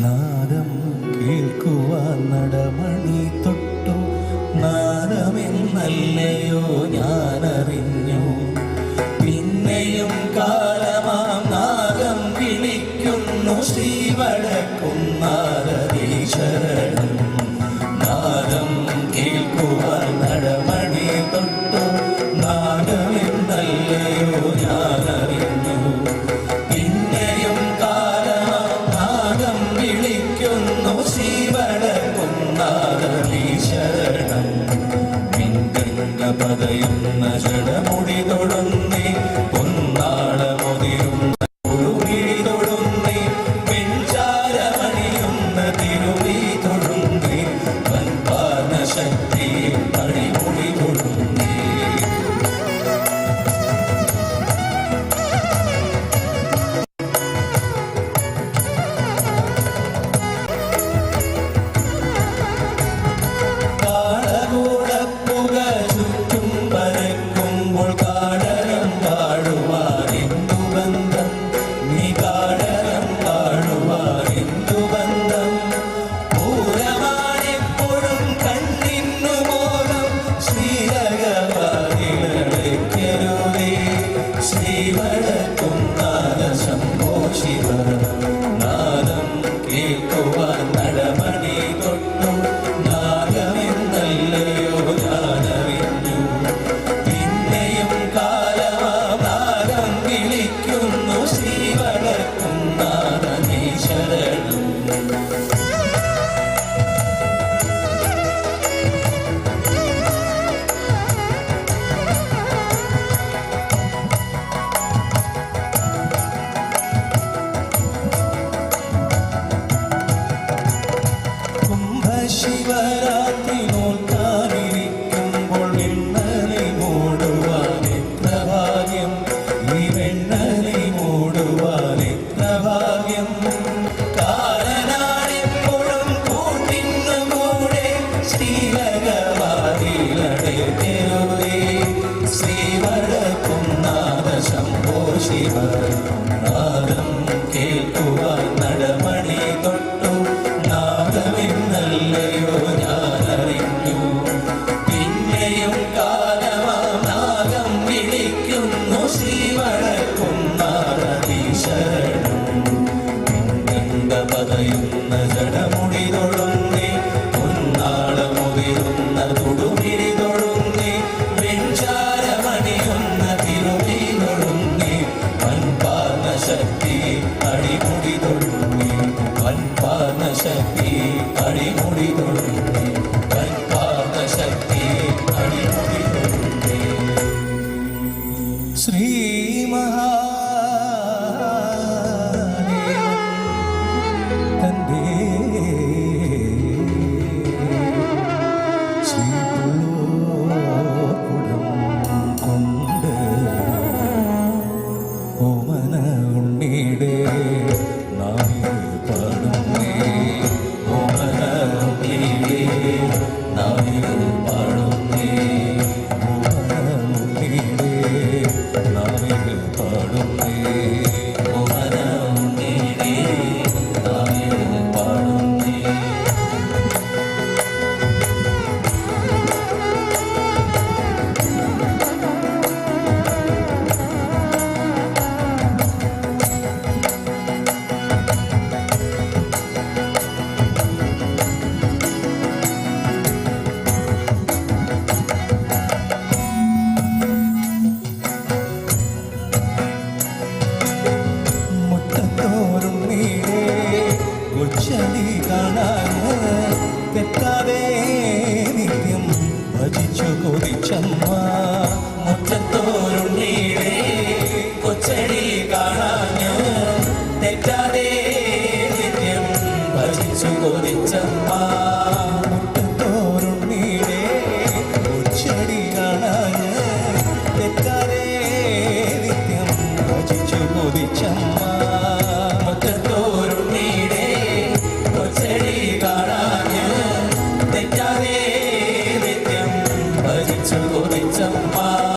നാദം കേൾക്കുവാൻ നടമണി തൊട്ടു നാദമെന്നല്ലയോ ഞാനറിഞ്ഞു. പിന്നെയും കാലമാം നാദം വിളിക്കുന്നു ശ്രീവടക്കും നാദീശ്വരണം. നാദം കേൾക്കുവാൻ നടമണി തൊട്ടു നാദമെന്നല്ലയോ ഞാനറിഞ്ഞു. പിന്നെയും കാലമാം നാദം വിളിക്കുന്നു ശ്രീവടക്കും നാദീശ്വരണം. പിൻഗംഗ പതയുന്ന ജടമുടി തൊടുന്നേ പൊന്നാളമൊതിരുന്ന ഉളുമിഴി തൊടുന്നേ പെൺചാരമണിയുന്ന തിരുവി തൊടുന്നേ വൻപാന ശക്തി അടിമുടി തൊടുന്നേ. ശിവരാത്രി നോക്കാനിരിക്കുമ്പോൾ വെണ്ണലി മൂടുവാൻ എത്ര ഭാഗ്യം, ഈ വെണ്ണലി മൂടുവാൻ എത്ര ഭാഗ്യം. കാലനാണെപ്പോഴും കൂട്ടിന്നു കൂടെ ശ്രീലകവാതിലടരുതേ. ശ്രീവടക്കും നാദ ശംഭോ ശിവ. നാദം കേൾക്കുവാൻ നടമണി തൊട്ടു നാദമെന്നല്ലയോ ഞാനറിഞ്ഞു. പിന്നെയും കാലമാം നാദം വിളിക്കുന്നു ശ്രീവടക്കും നാദീശ്വരണം. പിൻഗംഗ പതയുന്ന ജടമുടി തൊടുന്നേ പൊന്നാളമുതിരുന്ന തൊടുമിഴി തൊടുന്നേ വെൺചാരമണിയുന്ന തിരുവി തൊടുന്നേ വൻപാന ശക്തി അടിമുടി തൊടുന്നേ വൻപാന ശക്തി അടിമുടി തൊടുന്നേ വൻപാന ശക്തി അടിമുടി തൊടുന്നേ. ശ്രീ മഹാദേവൻ തന്റെ ശ്രീകുടം കൊണ്ട് ഓമന ഉണ്ണിയുടെ നാവിൽ പാടുന്നേ. ഓമന ഉണ്ണിയുടെ നാവിൽ പാടുന്നേ. ഓമന ഉണ്ണിയുടെ നാവിൽ പാടുന്നേ. ഓമന ഉണ്ണിയുടെ നാവിൽ പാടുന്നേ. മുറ്റത്തോറും നീടേ കൊച്ചടി കാണാൻ തെറ്റാതെ നിത്യം ഭജിച്ചു കൊതിച്ചമ്മ. മുറ്റത്തോറും നീടേ കൊച്ചടി കാണാൻ തെറ്റാതെ നിത്യം ഭജിച്ചു കൊതിച്ചമ്മ. മുറ്റത്തോറും നീടേ കൊച്ചടി കാണാൻ തെറ്റാതെ നിത്യം ഭജിച്ചു കൊതിച്ചമ്മ.